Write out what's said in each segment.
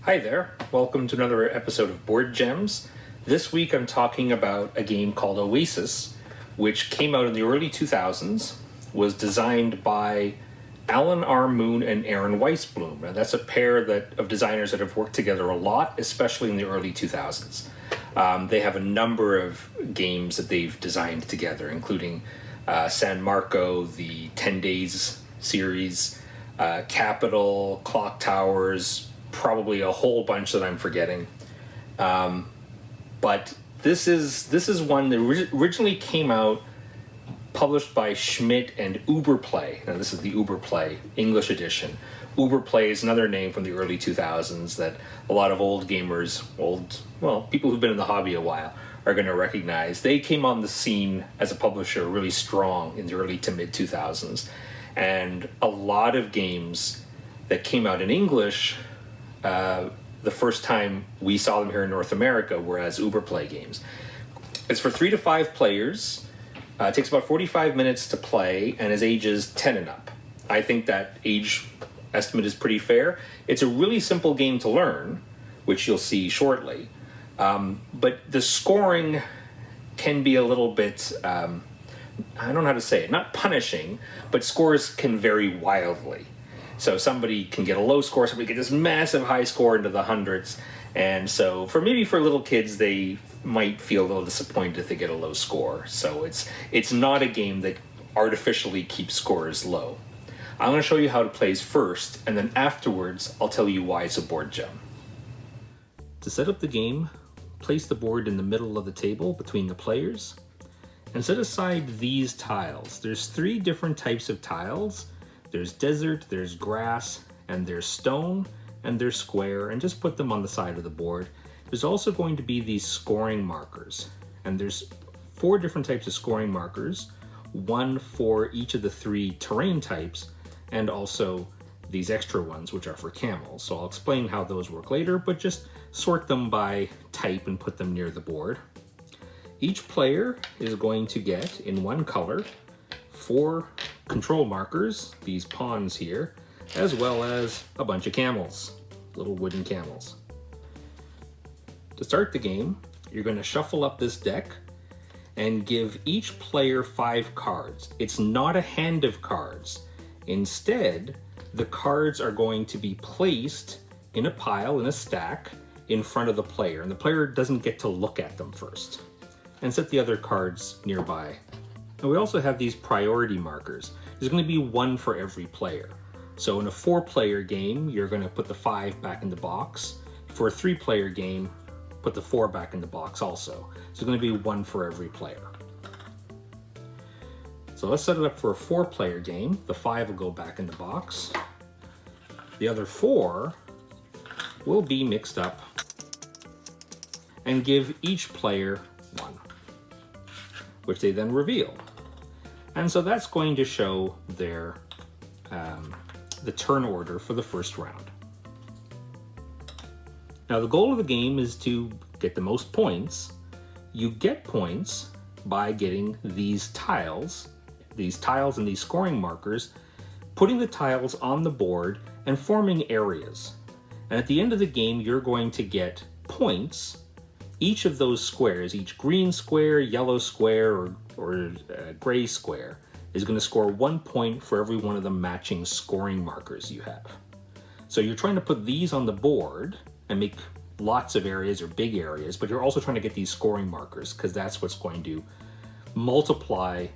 Hi there, welcome to another episode of Board Gems. This week I'm talking about a game called Oasis, which came out in the early 2000s, was designed by Alan R. Moon and Aaron Weisblum. Now that's a pair of designers that have worked together a lot, especially in the early 2000s. They have a number of games that they've designed together, including San Marco, the 10 Days series, Capital, Clock Towers, probably a whole bunch that I'm forgetting. But this is one that originally came out published by Schmidt and Uberplay. Now this is the Uberplay English edition. Uberplay is another name from the early 2000s that a lot of old gamers, people who've been in the hobby a while, are going to recognize. They came on the scene as a publisher really strong in the early to mid 2000s. And a lot of games that came out in English, the first time we saw them here in North America were as Uberplay games. It's for 3 to 5 players. It takes about 45 minutes to play and is ages 10 and up. I think that age estimate is pretty fair. It's a really simple game to learn, which you'll see shortly. But the scoring can be a little bit, I don't know how to say it, not punishing, but scores can vary wildly. So somebody can get a low score, somebody get this massive high score into the hundreds. And so for little kids, they might feel a little disappointed if they get a low score. So it's not a game that artificially keeps scores low. I'm going to show you how it plays first, and then afterwards I'll tell you why it's a board gem. To set up the game, place the board in the middle of the table between the players, and set aside these tiles. There's 3 different types of tiles. There's desert, there's grass, and there's stone, and there's square, and just put them on the side of the board. There's also going to be these scoring markers, and there's 4 different types of scoring markers, 1 for each of the 3 terrain types, and also these extra ones, which are for camels. So I'll explain how those work later, but just sort them by type and put them near the board. Each player is going to get, in one color, 4 control markers, these pawns here, as well as a bunch of camels, little wooden camels. To start the game, you're going to shuffle up this deck and give each player 5 cards. It's not a hand of cards. Instead, the cards are going to be placed in a pile, in a stack, in front of the player, and the player doesn't get to look at them first. And set the other cards nearby. And we also have these priority markers. There's going to be 1 for every player. So in a 4-player game, you're going to put the 5 back in the box. For a 3-player game, put the 4 back in the box also. So there's going to be 1 for every player. So let's set it up for a 4-player game. The 5 will go back in the box. The other 4 will be mixed up and give each player 1, which they then reveal. And so that's going to show their the turn order for the first round. Now the goal of the game is to get the most points. You get points by getting these tiles and these scoring markers, putting the tiles on the board and forming areas. And at the end of the game, you're going to get points. Each of those squares, each green square, yellow square, or gray square, is going to score 1 point for every one of the matching scoring markers you have. So you're trying to put these on the board and make lots of areas or big areas, but you're also trying to get these scoring markers because that's what's going to multiply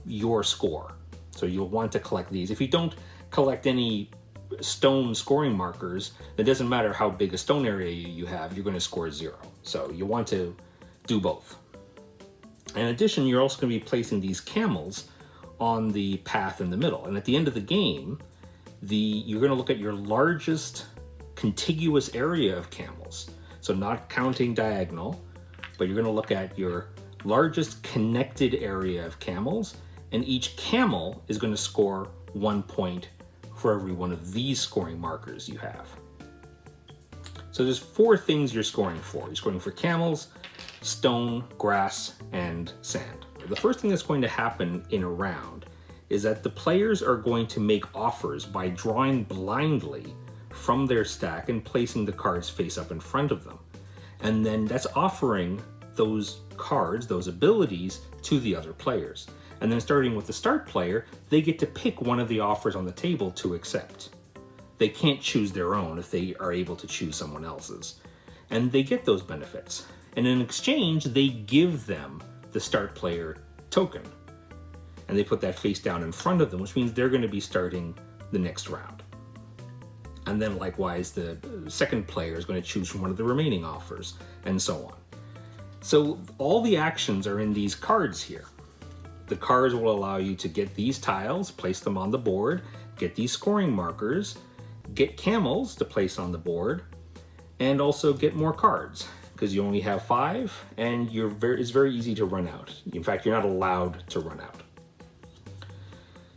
your score. So you'll want to collect these. If you don't collect any stone scoring markers, it doesn't matter how big a stone area you have, you're going to score 0. So you want to do both. In addition, you're also going to be placing these camels on the path in the middle. And at the end of the game, you're going to look at your largest contiguous area of camels. So not counting diagonal, but you're going to look at your largest connected area of camels, and each camel is going to score 1 point for every one of these scoring markers you have. So there's 4 things you're scoring for. You're scoring for camels, stone, grass, and sand. The first thing that's going to happen in a round is that the players are going to make offers by drawing blindly from their stack and placing the cards face up in front of them. And then that's offering those cards, those abilities, to the other players. And then starting with the start player, they get to pick one of the offers on the table to accept. They can't choose their own if they are able to choose someone else's. And they get those benefits. And in exchange, they give them the start player token. And they put that face down in front of them, which means they're going to be starting the next round. And then likewise, the second player is going to choose from one of the remaining offers, and so on. So all the actions are in these cards here. The cards will allow you to get these tiles, place them on the board, get these scoring markers, get camels to place on the board, and also get more cards, because you only have 5, and it's very easy to run out. In fact, you're not allowed to run out.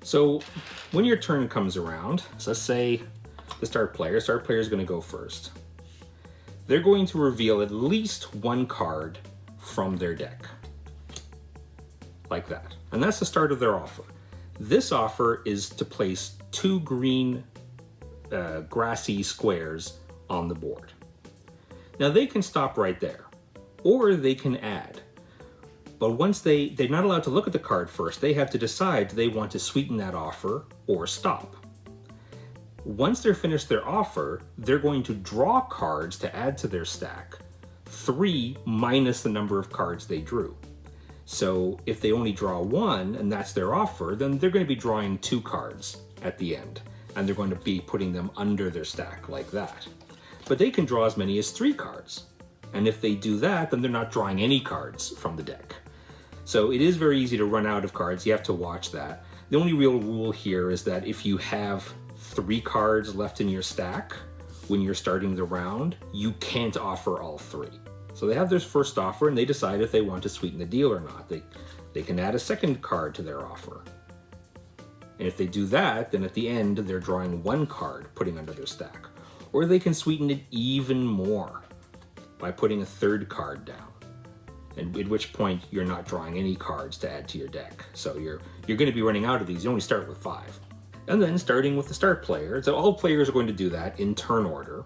So when your turn comes around, so let's say the start player is going to go first. They're going to reveal at least one card from their deck, like that. And that's the start of their offer. This offer is to place 2 green grassy squares on the board. Now they can stop right there, or they can add. But once they're not allowed to look at the card first, they have to decide do they want to sweeten that offer or stop. Once they're finished their offer, they're going to draw cards to add to their stack, 3 minus the number of cards they drew. So if they only draw 1 and that's their offer, then they're going to be drawing 2 cards at the end, and they're going to be putting them under their stack like that. But they can draw as many as 3 cards. And if they do that, then they're not drawing any cards from the deck. So it is very easy to run out of cards. You have to watch that. The only real rule here is that if you have 3 cards left in your stack when you're starting the round, you can't offer all 3. So they have their first offer and they decide if they want to sweeten the deal or not. They can add a second card to their offer. And if they do that, then at the end, they're drawing 1 card, putting under their stack. Or they can sweeten it even more by putting a 3rd card down. And at which point you're not drawing any cards to add to your deck. So you're going to be running out of these. You only start with 5. And then starting with the start player. So all players are going to do that in turn order.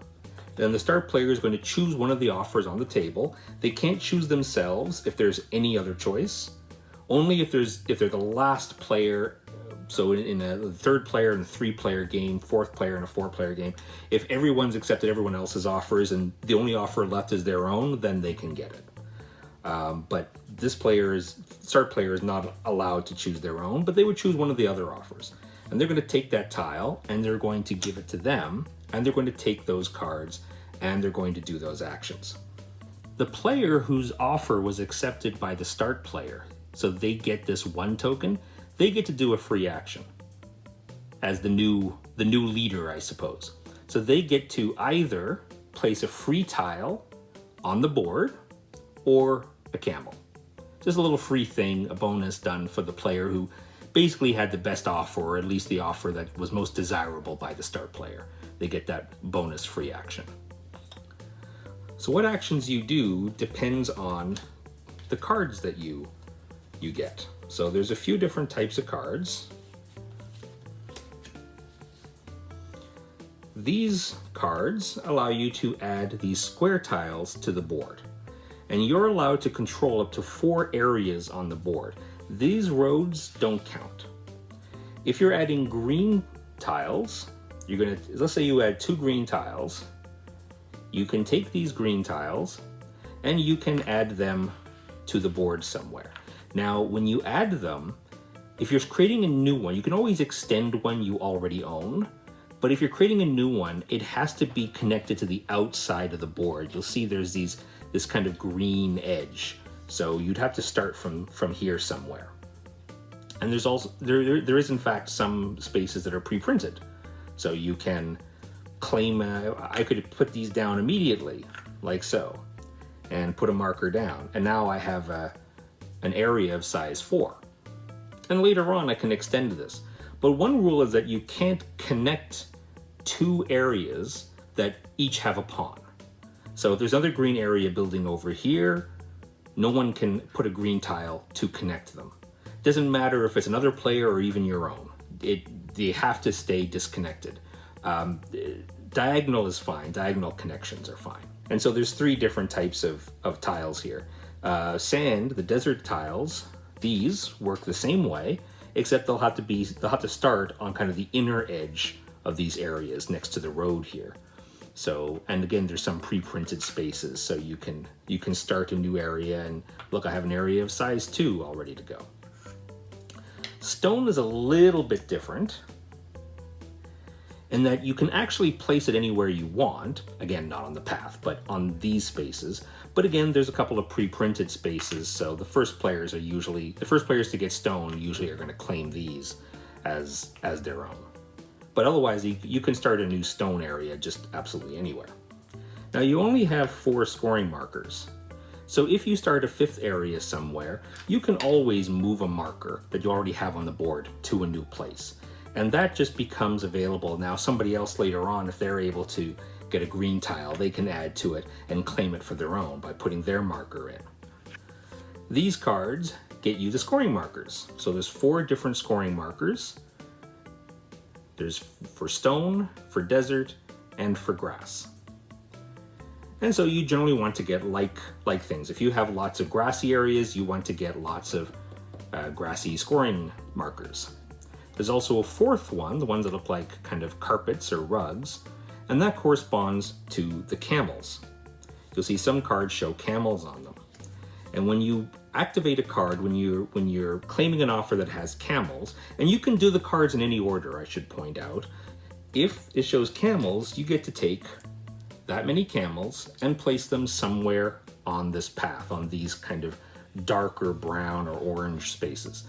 Then the start player is going to choose one of the offers on the table. They can't choose themselves if there's any other choice. Only if they're the last player. So in a 3rd player and a 3-player game, 4th player and a 4-player game, if everyone's accepted everyone else's offers and the only offer left is their own, then they can get it. But this start player is not allowed to choose their own, but they would choose one of the other offers. And they're going to take that tile and they're going to give it to them, and they're going to take those cards and they're going to do those actions. The player whose offer was accepted by the start player, so they get this 1 token, they get to do a free action as the new leader, I suppose. So they get to either place a free tile on the board or a camel. Just a little free thing, a bonus done for the player who basically had the best offer, or at least the offer that was most desirable by the start player. They get that bonus free action. So what actions you do depends on the cards that you get. So there's a few different types of cards. These cards allow you to add these square tiles to the board. And you're allowed to control up to 4 areas on the board. These roads don't count. If you're adding green tiles, let's say you add 2 green tiles, you can take these green tiles and you can add them to the board somewhere. Now, when you add them, if you're creating a new one, you can always extend one you already own, but if you're creating a new one, it has to be connected to the outside of the board. You'll see there's this kind of green edge. So you'd have to start from here somewhere. And there's also, there is in fact some spaces that are pre-printed. So you can claim, I could put these down immediately, like so, and put a marker down. And now I have an area of size 4. And later on I can extend this. But one rule is that you can't connect 2 areas that each have a pawn. So if there's another green area building over here, no one can put a green tile to connect them. Doesn't matter if it's another player or even your own. They have to stay disconnected. Diagonal is fine. Diagonal connections are fine. And so there's 3 different types of tiles here. Sand, the desert tiles, these work the same way, except they'll have to start on kind of the inner edge of these areas next to the road here. So, and again, there's some pre-printed spaces, so you can start a new area, and look, I have an area of size 2 all ready to go. Stone is a little bit different in that you can actually place it anywhere you want. Again, not on the path, but on these spaces. But again, there's a couple of pre-printed spaces, so the first players to get stone usually are going to claim these as their own. But otherwise, you can start a new stone area just absolutely anywhere. Now, you only have 4 scoring markers. So if you start a 5th area somewhere, you can always move a marker that you already have on the board to a new place. And that just becomes available. Now, somebody else later on, if they're able to get a green tile, they can add to it and claim it for their own by putting their marker in. These cards get you the scoring markers. So there's 4 different scoring markers. There's for stone, for desert, and for grass. And so you generally want to get like things. If you have lots of grassy areas, you want to get lots of grassy scoring markers. There's also a 4th one, the ones that look like kind of carpets or rugs, and that corresponds to the camels. You'll see some cards show camels on them. And when you activate a card, when you're claiming an offer that has camels, and you can do the cards in any order, I should point out, if it shows camels, you get to take that many camels and place them somewhere on this path, on these kind of darker brown or orange spaces.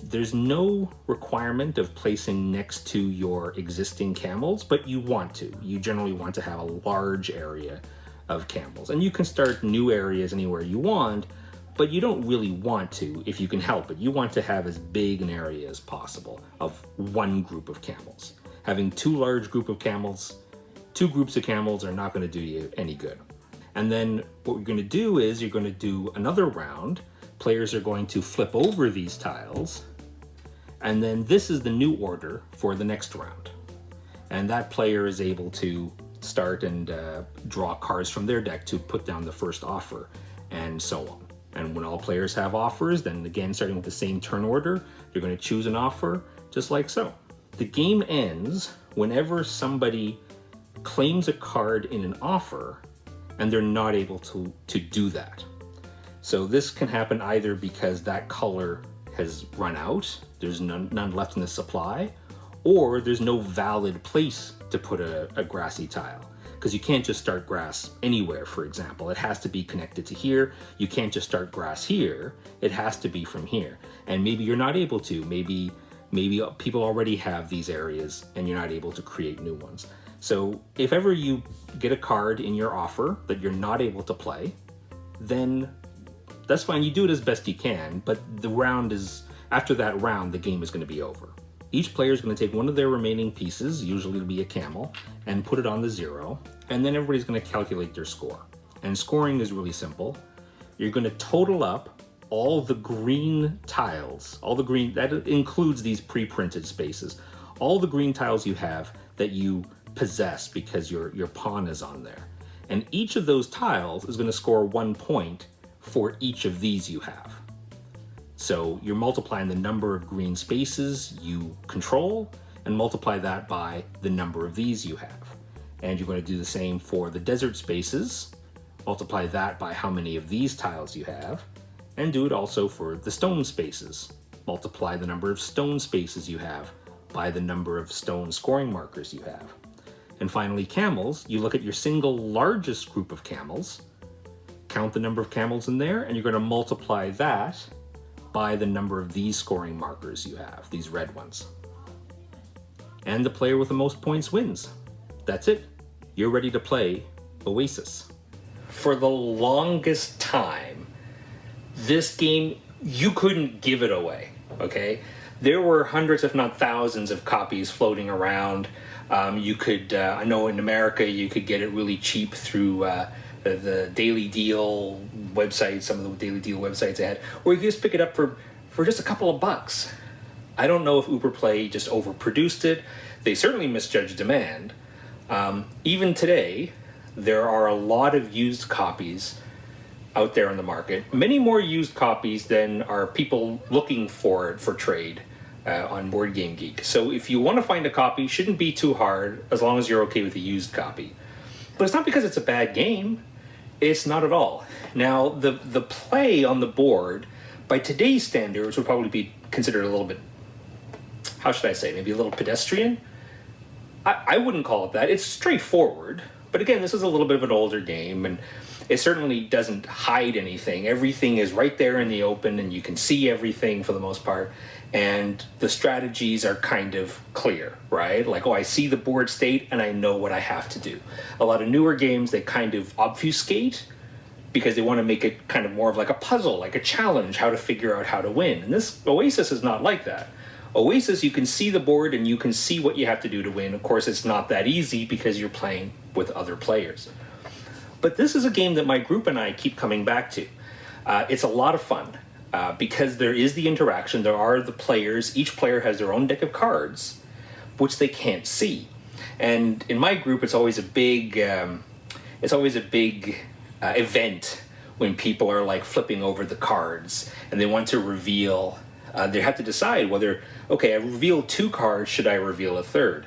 There's no requirement of placing next to your existing camels, but you want to. You generally want to have a large area of camels. And you can start new areas anywhere you want, but you don't really want to if you can help it. You want to have as big an area as possible of one group of camels. Having 2 large groups of camels are not going to do you any good. And then what you're going to do is you're going to do another round. Players are going to flip over these tiles, and then this is the new order for the next round. And that player is able to start and draw cards from their deck to put down the first offer, and so on. And when all players have offers, then again, starting with the same turn order, you're going to choose an offer just like so. The game ends whenever somebody claims a card in an offer and they're not able to do that. So this can happen either because that color has run out, there's none left in the supply, or there's no valid place to put a grassy tile. Because you can't just start grass anywhere, for example. It has to be connected to here. You can't just start grass here. It has to be from here. And maybe you're not able to. Maybe people already have these areas and you're not able to create new ones. So if ever you get a card in your offer that you're not able to play, then that's fine. You do it as best you can, but after that round, the game is going to be over. Each player is going to take one of their remaining pieces, usually it'll be a camel, and put it on the 0, and then everybody's going to calculate their score. And scoring is really simple. You're going to total up all the green tiles, that includes these pre-printed spaces, all the green tiles you have that you possess because your pawn is on there. And each of those tiles is going to score 1 point for each of these you have. So you're multiplying the number of green spaces you control and multiply that by the number of these you have. And you're going to do the same for the desert spaces, multiply that by how many of these tiles you have, and do it also for the stone spaces. Multiply the number of stone spaces you have by the number of stone scoring markers you have. And finally, camels, you look at your single largest group of camels, count the number of camels in there, and you're going to multiply that by the number of these scoring markers you have, these red ones. And the player with the most points wins. That's it. You're ready to play Oasis. For the longest time, this game, you couldn't give it away, okay? There were hundreds, if not thousands, of copies floating around. You could, I know in America, you could get it really cheap through the Daily Deal website, some of the Daily Deal websites they had, or you could just pick it up for just a couple of bucks. I don't know if Uberplay just overproduced it. They certainly misjudged demand, Even today, there are a lot of used copies out there in the market. Many more used copies than are people looking for it for trade on Board Game Geek. So if you want to find a copy, it shouldn't be too hard as long as you're okay with a used copy. But it's not because it's a bad game. It's not at all. Now, the play on the board, by today's standards, would probably be considered a little bit, how should I say, maybe a little pedestrian? I wouldn't call it that. It's straightforward. But again, this is a little bit of an older game, and it certainly doesn't hide anything. Everything is right there in the open, and you can see everything for the most part. And the strategies are kind of clear, right? Like, oh, I see the board state, and I know what I have to do. A lot of newer games, they kind of obfuscate because they want to make it kind of more of like a puzzle, like a challenge, how to figure out how to win. And this Oasis is not like that. Oasis, you can see the board, and you can see what you have to do to win. Of course, it's not that easy because you're playing with other players. But this is a game that my group and I keep coming back to. It's a lot of fun because there is the interaction. There are the players. Each player has their own deck of cards, which they can't see. And in my group, it's always a big event when people are like flipping over the cards and they want to reveal. They have to decide whether, okay, I revealed 2 cards. Should I reveal a third?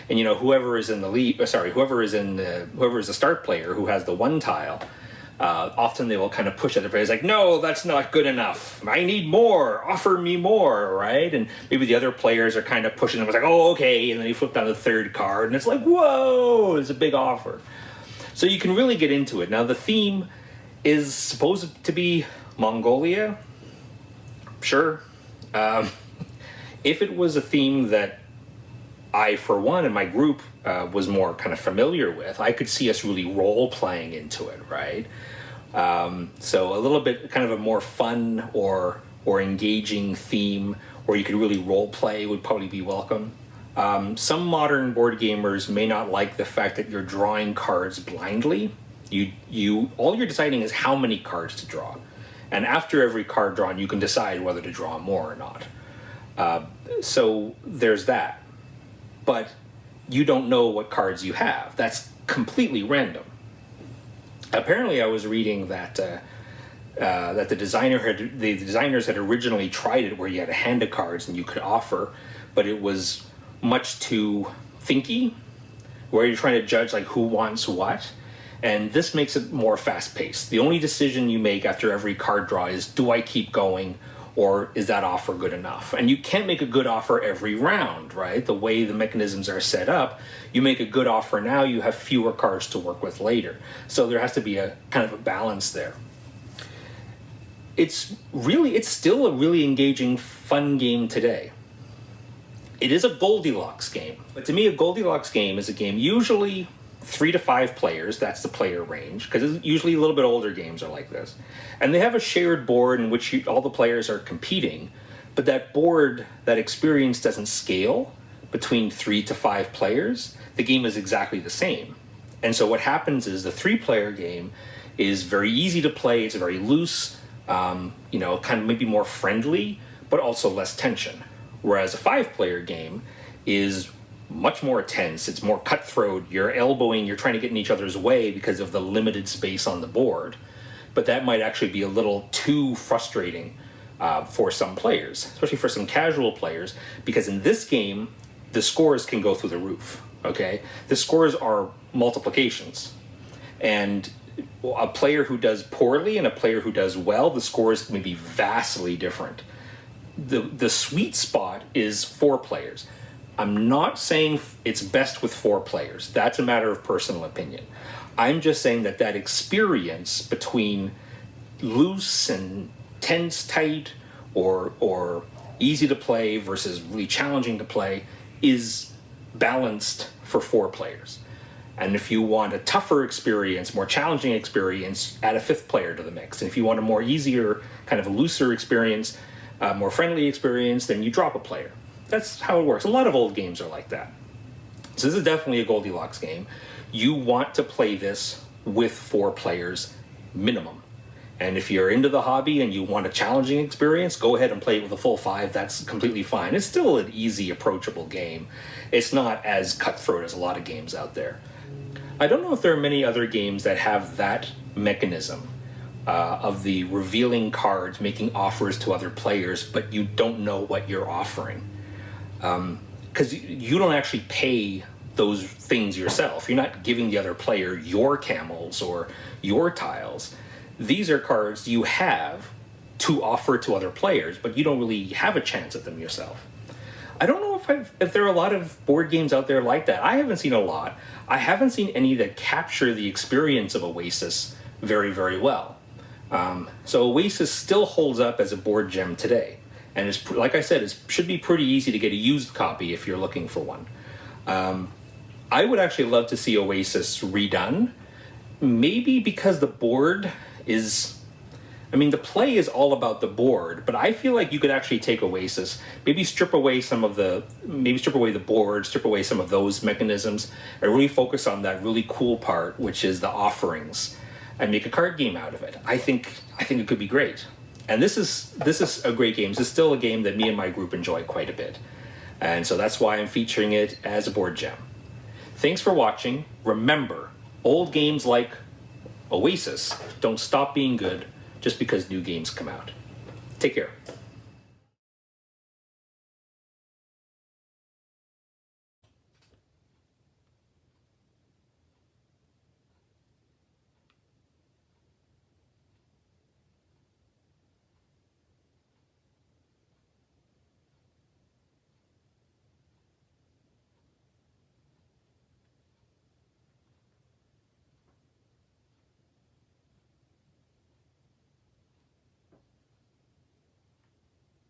And whoever is in the lead, whoever is the start player who has the 1 tile, often they will kind of push other players like, no, that's not good enough. I need more. Offer me more, right? And maybe the other players are kind of pushing them. It's like, oh, okay. And then you flip down the 3rd card, and it's like, whoa, it's a big offer. So you can really get into it. Now the theme is supposed to be Mongolia. Sure. If it was a theme that I, for one, and my group was more kind of familiar with, I could see us really role-playing into it, right? So a little bit kind of a more fun or engaging theme where you could really role-play would probably be welcome. Some modern board gamers may not like the fact that you're drawing cards blindly. All you're deciding is how many cards to draw. And after every card drawn, you can decide whether to draw more or not. So there's that. But you don't know what cards you have. That's completely random. Apparently, I was reading that the designers had originally tried it where you had a hand of cards and you could offer, but it was much too thinky, where you're trying to judge like who wants what. And this makes it more fast-paced. The only decision you make after every card draw is, do I keep going, or is that offer good enough? And you can't make a good offer every round, right? The way the mechanisms are set up, you make a good offer now, you have fewer cards to work with later. So there has to be a kind of a balance there. It's still a really engaging, fun game today. It is a Goldilocks game. But to me, a Goldilocks game is a game usually 3 to 5 players, that's the player range, because usually a little bit older games are like this. And they have a shared board in which all the players are competing, but that board, that experience doesn't scale between 3 to 5 players. The game is exactly the same. And so what happens is the 3-player game is very easy to play, it's very loose, kind of maybe more friendly, but also less tension. Whereas a 5-player game is much more tense, it's more cutthroat, you're elbowing, you're trying to get in each other's way because of the limited space on the board. But that might actually be a little too frustrating for some players, especially for some casual players, because in this game, the scores can go through the roof, okay? The scores are multiplications. And a player who does poorly and a player who does well, the scores may be vastly different. The sweet spot is 4 players. I'm not saying it's best with 4 players. That's a matter of personal opinion. I'm just saying that experience between loose and tense, tight, or easy to play versus really challenging to play is balanced for 4 players. And if you want a tougher experience, more challenging experience, add a 5th player to the mix. And if you want a more easier, kind of a looser experience, more friendly experience, then you drop a player. That's how it works. A lot of old games are like that. So this is definitely a Goldilocks game. You want to play this with 4 players minimum. And if you're into the hobby and you want a challenging experience, go ahead and play it with a full 5. That's completely fine. It's still an easy, approachable game. It's not as cutthroat as a lot of games out there. I don't know if there are many other games that have that mechanism of the revealing cards, making offers to other players, but you don't know what you're offering. Because you don't actually pay those things yourself. You're not giving the other player your camels or your tiles. These are cards you have to offer to other players, but you don't really have a chance at them yourself. I don't know if there are a lot of board games out there like that. I haven't seen a lot. I haven't seen any that capture the experience of Oasis very, very well. So Oasis still holds up as a board gem today. And it's, like I said, it should be pretty easy to get a used copy if you're looking for one. I would actually love to see Oasis redone. Maybe because the board is... I mean, the play is all about the board, but I feel like you could actually take Oasis, maybe strip away the board, strip away some of those mechanisms, and really focus on that really cool part, which is the offerings, and make a card game out of it. I think it could be great. And this is a great game. This is still a game that me and my group enjoy quite a bit. And so that's why I'm featuring it as a board gem. Thanks for watching. Remember, old games like Oasis don't stop being good just because new games come out. Take care.